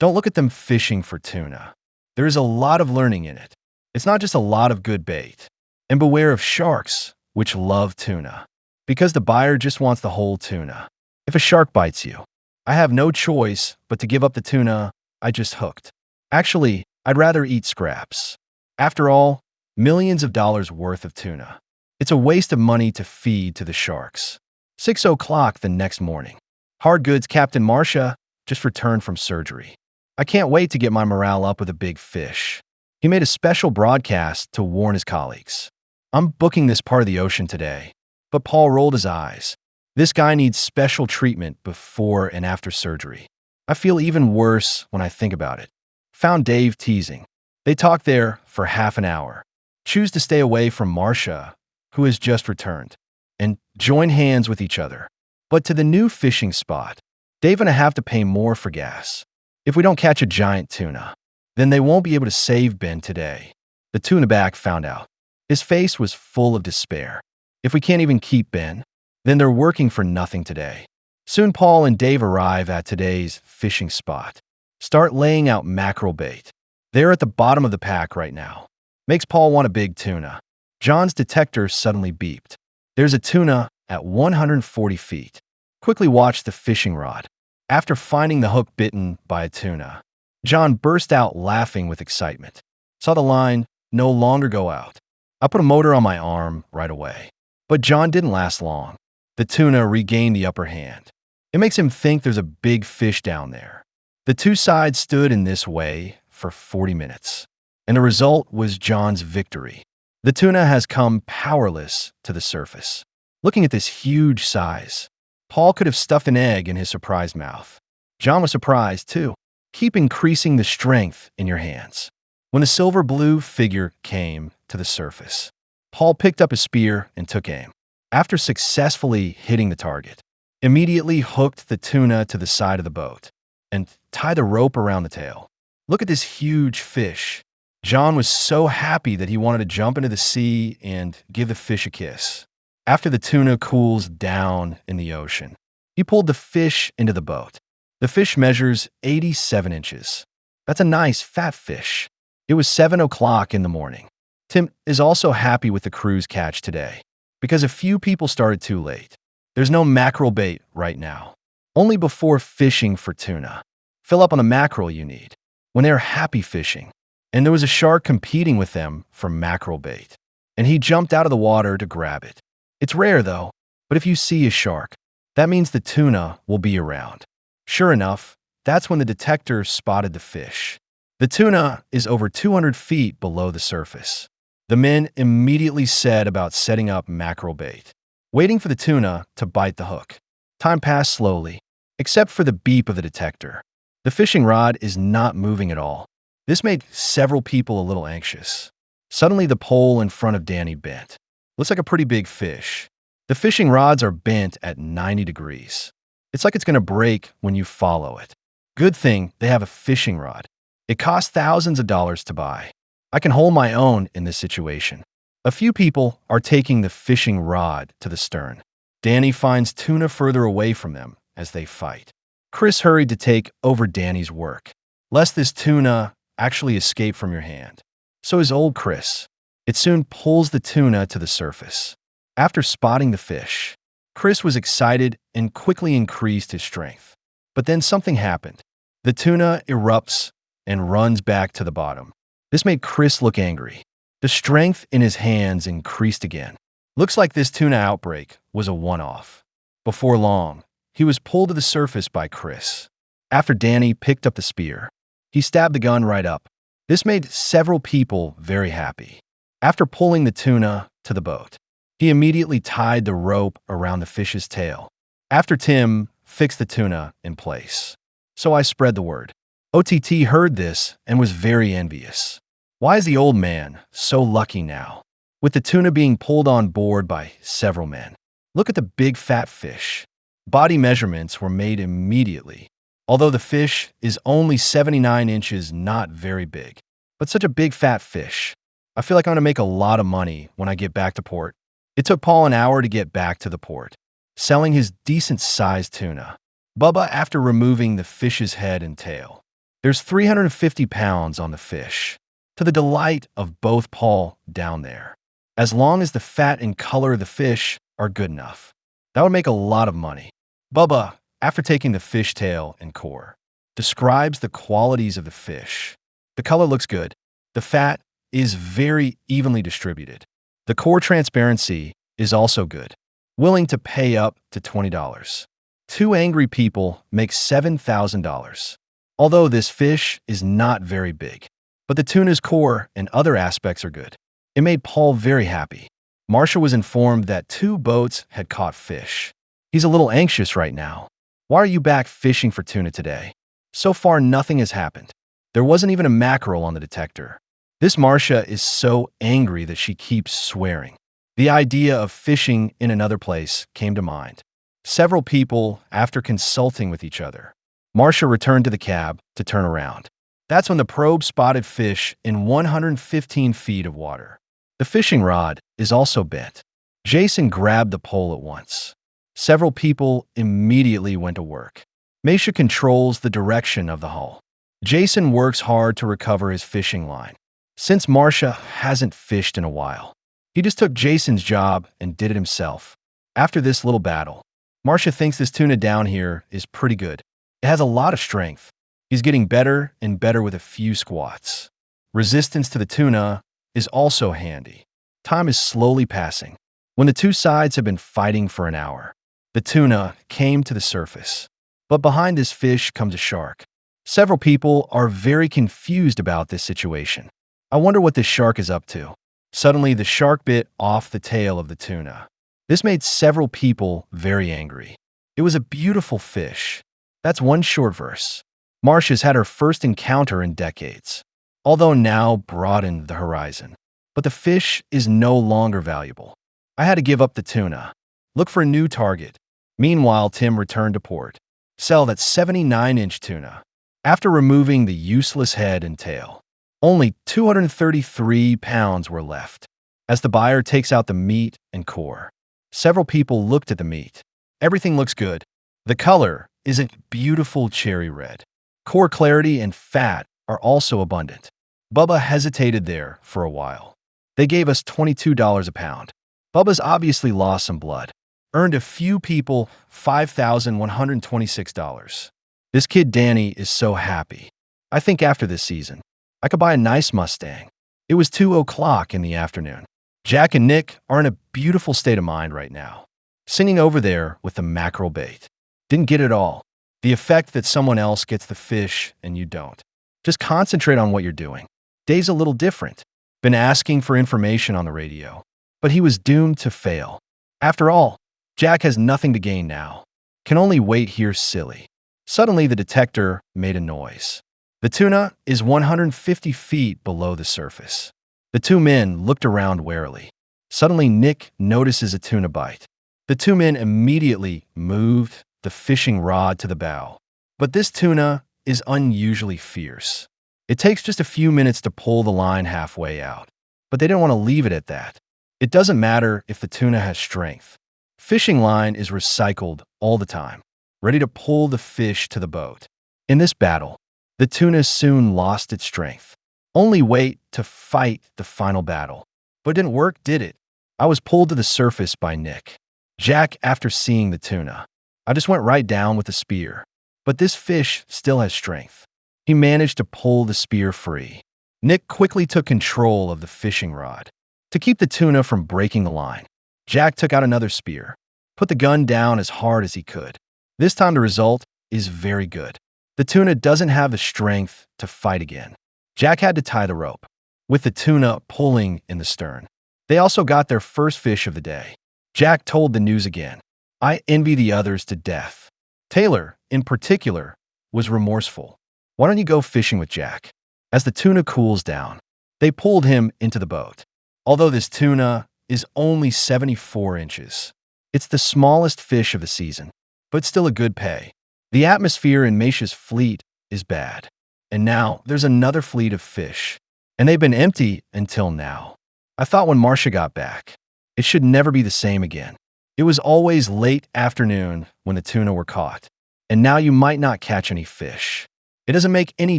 Don't look at them fishing for tuna. There is a lot of learning in it. It's not just a lot of good bait. And beware of sharks, which love tuna, because the buyer just wants the whole tuna. If a shark bites you, I have no choice but to give up the tuna I just hooked. Actually, I'd rather eat scraps. After all, millions of dollars worth of tuna. It's a waste of money to feed to the sharks. 6 o'clock the next morning. Hard goods Captain Marsha just returned from surgery. I can't wait to get my morale up with a big fish. He made a special broadcast to warn his colleagues. I'm booking this part of the ocean today. But Paul rolled his eyes. This guy needs special treatment before and after surgery. I feel even worse when I think about it. Found Dave teasing. They talked there for half an hour. Choose to stay away from Marsha, who has just returned, and join hands with each other. But to the new fishing spot, Dave and I have to pay more for gas. If we don't catch a giant tuna, then they won't be able to save Ben today. The tuna back found out. His face was full of despair. If we can't even keep Ben, then they're working for nothing today. Soon Paul and Dave arrive at today's fishing spot. Start laying out mackerel bait. They're at the bottom of the pack right now. Makes Paul want a big tuna. John's detector suddenly beeped. There's a tuna at 140 feet. Quickly watch the fishing rod. After finding the hook bitten by a tuna, John burst out laughing with excitement. Saw the line no longer go out. I put a motor on my arm right away. But John didn't last long. The tuna regained the upper hand. It makes him think there's a big fish down there. The two sides stood in this way for 40 minutes. And the result was John's victory. The tuna has come powerless to the surface. Looking at this huge size, Paul could have stuffed an egg in his surprised mouth. John was surprised, too. Keep increasing the strength in your hands. When the silver blue figure came to the surface, Paul picked up his spear and took aim. After successfully hitting the target, immediately hooked the tuna to the side of the boat and tied the rope around the tail. Look at this huge fish. John was so happy that he wanted to jump into the sea and give the fish a kiss. After the tuna cools down in the ocean, he pulled the fish into the boat. The fish measures 87 inches. That's a nice fat fish. It was 7 o'clock in the morning. Tim is also happy with the crew's catch today because a few people started too late. There's no mackerel bait right now. Only before fishing for tuna. Fill up on the mackerel you need when they're happy fishing. And there was a shark competing with them for mackerel bait. And he jumped out of the water to grab it. It's rare though, but if you see a shark, that means the tuna will be around. Sure enough, that's when the detector spotted the fish. The tuna is over 200 feet below the surface. The men immediately set about setting up mackerel bait, waiting for the tuna to bite the hook. Time passed slowly, except for the beep of the detector. The fishing rod is not moving at all. This made several people a little anxious. Suddenly, the pole in front of Danny bent. Looks like a pretty big fish. The fishing rods are bent at 90 degrees. It's like it's going to break when you follow it. Good thing they have a fishing rod. It costs thousands of dollars to buy. I can hold my own in this situation. A few people are taking the fishing rod to the stern. Danny finds tuna further away from them as they fight. Chris hurried to take over Danny's work, lest this tuna actually escape from your hand. So is old Chris. It soon pulls the tuna to the surface. After spotting the fish, Chris was excited and quickly increased his strength. But then something happened. The tuna erupts and runs back to the bottom. This made Chris look angry. The strength in his hands increased again. Looks like this tuna outbreak was a one-off. Before long, he was pulled to the surface by Chris. After Danny picked up the spear, he stabbed the gun right up. This made several people very happy. After pulling the tuna to the boat, he immediately tied the rope around the fish's tail. After Tim fixed the tuna in place. So I spread the word. OTT heard this and was very envious. Why is the old man so lucky now? With the tuna being pulled on board by several men. Look at the big fat fish. Body measurements were made immediately. Although the fish is only 79 inches, not very big. But such a big fat fish. I feel like I'm going to make a lot of money when I get back to port. It took Paul an hour to get back to the port, selling his decent-sized tuna. Bubba after removing the fish's head and tail. There's 350 pounds on the fish, to the delight of both Paul down there. As long as the fat and color of the fish are good enough. That would make a lot of money. Bubba, after taking the fishtail and core, describes the qualities of the fish. The color looks good. The fat is very evenly distributed. The core transparency is also good. Willing to pay up to $20. Two angry people make $7,000. Although this fish is not very big, but the tuna's core and other aspects are good. It made Paul very happy. Marsha was informed that 2 boats had caught fish. He's a little anxious right now. Why are you back fishing for tuna today? So far, nothing has happened. There wasn't even a mackerel on the detector. This Marsha is so angry that she keeps swearing. The idea of fishing in another place came to mind. Several people, after consulting with each other, Marsha returned to the cab to turn around. That's when the probe spotted fish in 115 feet of water. The fishing rod is also bent. Jason grabbed the pole at once. Several people immediately went to work. Marsha controls the direction of the hull. Jason works hard to recover his fishing line. Since Marsha hasn't fished in a while, he just took Jason's job and did it himself. After this little battle, Marsha thinks this tuna down here is pretty good. It has a lot of strength. He's getting better and better with a few squats. Resistance to the tuna is also handy. Time is slowly passing. When the two sides have been fighting for an hour, the tuna came to the surface. But behind this fish comes a shark. Several people are very confused about this situation. I wonder what this shark is up to. Suddenly, the shark bit off the tail of the tuna. This made several people very angry. It was a beautiful fish. That's one short verse. Marsha's had her first encounter in decades, although now broadened the horizon. But the fish is no longer valuable. I had to give up the tuna. Look for a new target. Meanwhile, Tim returned to port. Sell that 79-inch tuna. After removing the useless head and tail, only 233 pounds were left. As the buyer takes out the meat and core, several people looked at the meat. Everything looks good. The color is a beautiful cherry red. Core clarity and fat are also abundant. Bubba hesitated there for a while. They gave us $22 a pound. Bubba's obviously lost some blood. Earned a few people $5,126. This kid Danny is so happy. I think after this season, I could buy a nice Mustang. It was 2 o'clock in the afternoon. Jack and Nick are in a beautiful state of mind right now, singing over there with the mackerel bait. Didn't get it all. The effect that someone else gets the fish and you don't. Just concentrate on what you're doing. Day's a little different. Been asking for information on the radio, but he was doomed to fail. After all, Jack has nothing to gain now. Can only wait here silly. Suddenly the detector made a noise. The tuna is 150 feet below the surface. The two men looked around warily. Suddenly Nick notices a tuna bite. The two men immediately moved the fishing rod to the bow. But this tuna is unusually fierce. It takes just a few minutes to pull the line halfway out. But they didn't want to leave it at that. It doesn't matter if the tuna has strength. Fishing line is recycled all the time, ready to pull the fish to the boat. In this battle, the tuna soon lost its strength. Only wait to fight the final battle. But it didn't work, did it? I was pulled to the surface by Nick. Jack, after seeing the tuna, I just went right down with the spear. But this fish still has strength. He managed to pull the spear free. Nick quickly took control of the fishing rod. To keep the tuna from breaking the line, Jack took out another spear, put the gun down as hard as he could. This time the result is very good. The tuna doesn't have the strength to fight again. Jack had to tie the rope, with the tuna pulling in the stern. They also got their first fish of the day. Jack told the news again. I envy the others to death. Taylor, in particular, was remorseful. Why don't you go fishing with Jack? As the tuna cools down, they pulled him into the boat. Although this tuna is only 74 inches, it's the smallest fish of the season, but still a good pay. The atmosphere in Marsha's fleet is bad. And now there's another fleet of fish, and they've been empty until now. I thought when Marsha got back, it should never be the same again. It was always late afternoon when the tuna were caught, and now you might not catch any fish. It doesn't make any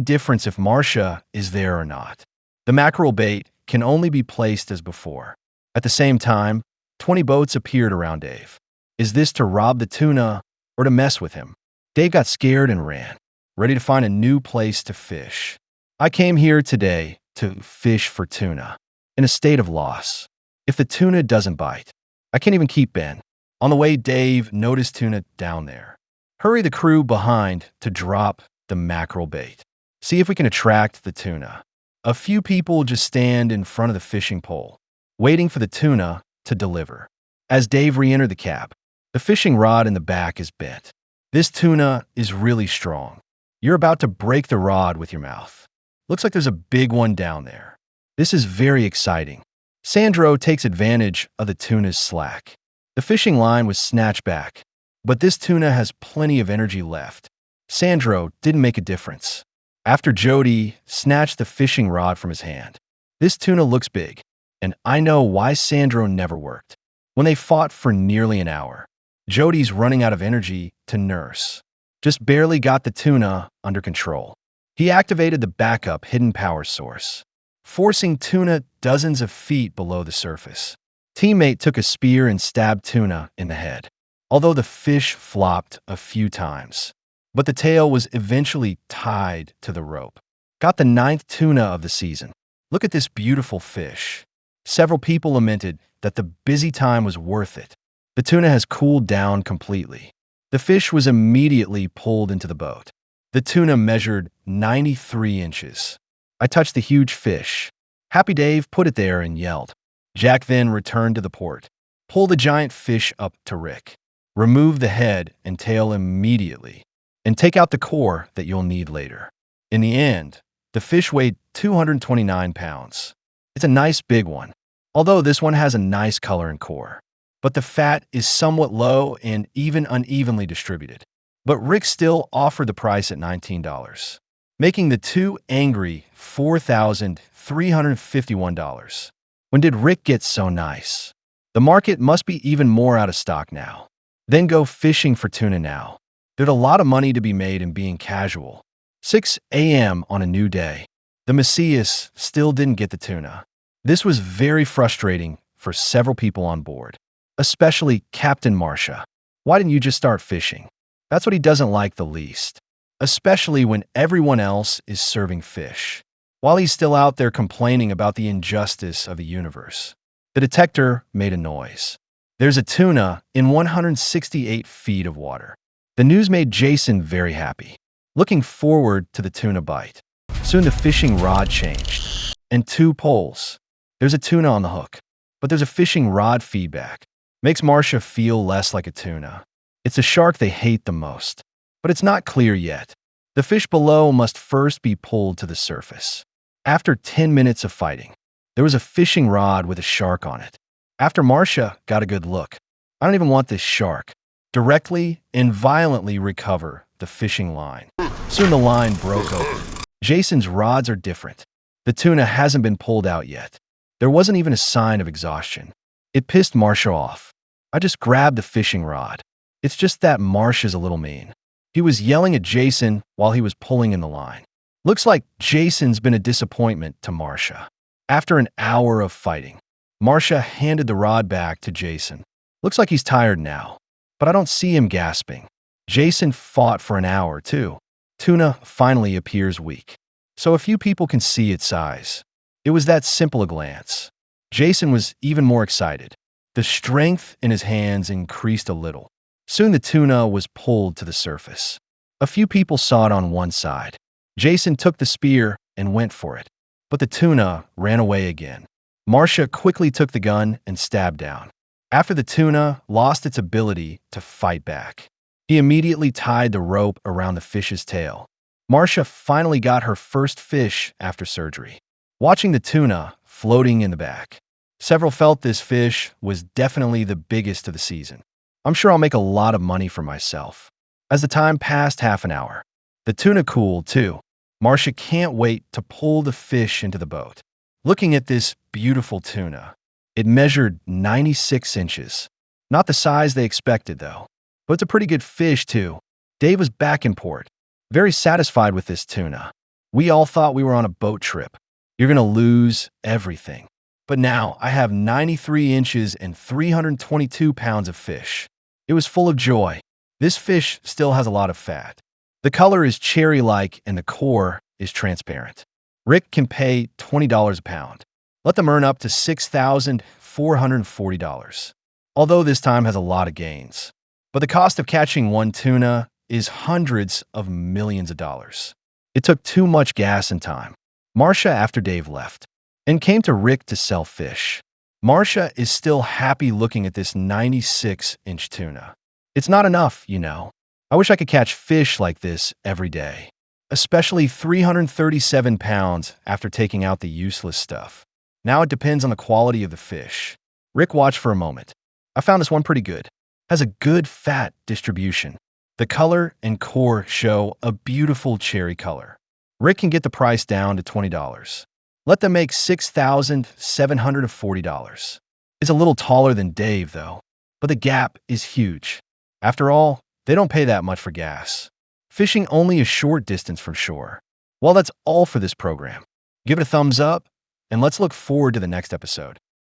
difference if Marsha is there or not. The mackerel bait can only be placed as before. At the same time, 20 boats appeared around Dave. Is this to rob the tuna or to mess with him? Dave got scared and ran, ready to find a new place to fish. I came here today to fish for tuna, in a state of loss. If the tuna doesn't bite, I can't even keep Ben. On the way, Dave noticed tuna down there. Hurry the crew behind to drop the mackerel bait. See if we can attract the tuna. A few people just stand in front of the fishing pole, waiting for the tuna to deliver. As Dave re-entered the cab, the fishing rod in the back is bent. This tuna is really strong. You're about to break the rod with your mouth. Looks like there's a big one down there. This is very exciting. Sandro takes advantage of the tuna's slack. The fishing line was snatched back, but this tuna has plenty of energy left. Sandro didn't make a difference. After Jody snatched the fishing rod from his hand. This tuna looks big, and I know why Sandro never worked. When they fought for nearly an hour, Jody's running out of energy to nurse. Just barely got the tuna under control. He activated the backup hidden power source, forcing tuna dozens of feet below the surface. Teammate took a spear and stabbed tuna in the head, although the fish flopped a few times. But the tail was eventually tied to the rope. Got the 9th tuna of the season. Look at this beautiful fish. Several people lamented that the busy time was worth it. The tuna has cooled down completely. The fish was immediately pulled into the boat. The tuna measured 93 inches. I touched the huge fish. Happy Dave put it there and yelled. Jack then returned to the port. Pull the giant fish up to Rick. Remove the head and tail immediately, and take out the core that you'll need later. In the end, the fish weighed 229 pounds. It's a nice big one, although this one has a nice color and core. But the fat is somewhat low and even unevenly distributed. But Rick still offered the price at $19, making the two angry $4,351. When did Rick get so nice? The market must be even more out of stock now. Then go fishing for tuna now. There's a lot of money to be made in being casual. 6 a.m. on a new day. The Messias still didn't get the tuna. This was very frustrating for several people on board, especially Captain Marsha. Why didn't you just start fishing? That's what he doesn't like the least, especially when everyone else is serving fish, while he's still out there complaining about the injustice of the universe. The detector made a noise. There's a tuna in 168 feet of water. The news made Jason very happy, looking forward to the tuna bite. Soon the fishing rod changed, and 2 poles. There's a tuna on the hook, but there's a fishing rod feedback. Makes Marsha feel less like a tuna. It's a shark they hate the most, but it's not clear yet. The fish below must first be pulled to the surface. After 10 minutes of fighting, there was a fishing rod with a shark on it. After Marsha got a good look, I don't even want this shark. Directly and violently recover the fishing line. Soon the line broke open. Jason's rods are different. The tuna hasn't been pulled out yet. There wasn't even a sign of exhaustion. It pissed Marsha off. I just grabbed the fishing rod. It's just that Marsha's a little mean. He was yelling at Jason while he was pulling in the line. Looks like Jason's been a disappointment to Marsha. After an hour of fighting, Marsha handed the rod back to Jason. Looks like he's tired now, but I don't see him gasping. Jason fought for an hour too. Tuna finally appears weak, so a few people can see its size. It was that simple a glance. Jason was even more excited. The strength in his hands increased a little. Soon the tuna was pulled to the surface. A few people saw it on one side. Jason took the spear and went for it, but the tuna ran away again. Marsha quickly took the gun and stabbed down. After the tuna lost its ability to fight back, he immediately tied the rope around the fish's tail. Marsha finally got her first fish after surgery, watching the tuna floating in the back. Several felt this fish was definitely the biggest of the season. I'm sure I'll make a lot of money for myself. As the time passed half an hour, the tuna cooled too. Marsha can't wait to pull the fish into the boat. Looking at this beautiful tuna, it measured 96 inches. Not the size they expected though, but it's a pretty good fish too. Dave was back in port. very satisfied with this tuna. We all thought we were on a boat trip. You're going to lose everything. But now I have 93 inches and 322 pounds of fish. It was full of joy. This fish still has a lot of fat. The color is cherry-like and the core is transparent. Rick can pay $20 a pound. Let them earn up to $6,440. Although this time has a lot of gains. But the cost of catching one tuna is hundreds of millions of dollars. It took too much gas and time. Marsha, after Dave left, and came to Rick to sell fish. Marsha is still happy looking at this 96-inch tuna. It's not enough, you know. I wish I could catch fish like this every day, especially 337 pounds after taking out the useless stuff. Now it depends on the quality of the fish. Rick watched for a moment. I found this one pretty good. Has a good fat distribution. The color and core show a beautiful cherry color. Rick can get the price down to $20. Let them make $6,740. It's a little taller than Dave, though, but the gap is huge. After all, they don't pay that much for gas. Fishing only a short distance from shore. Well, that's all for this program. Give it a thumbs up, and let's look forward to the next episode.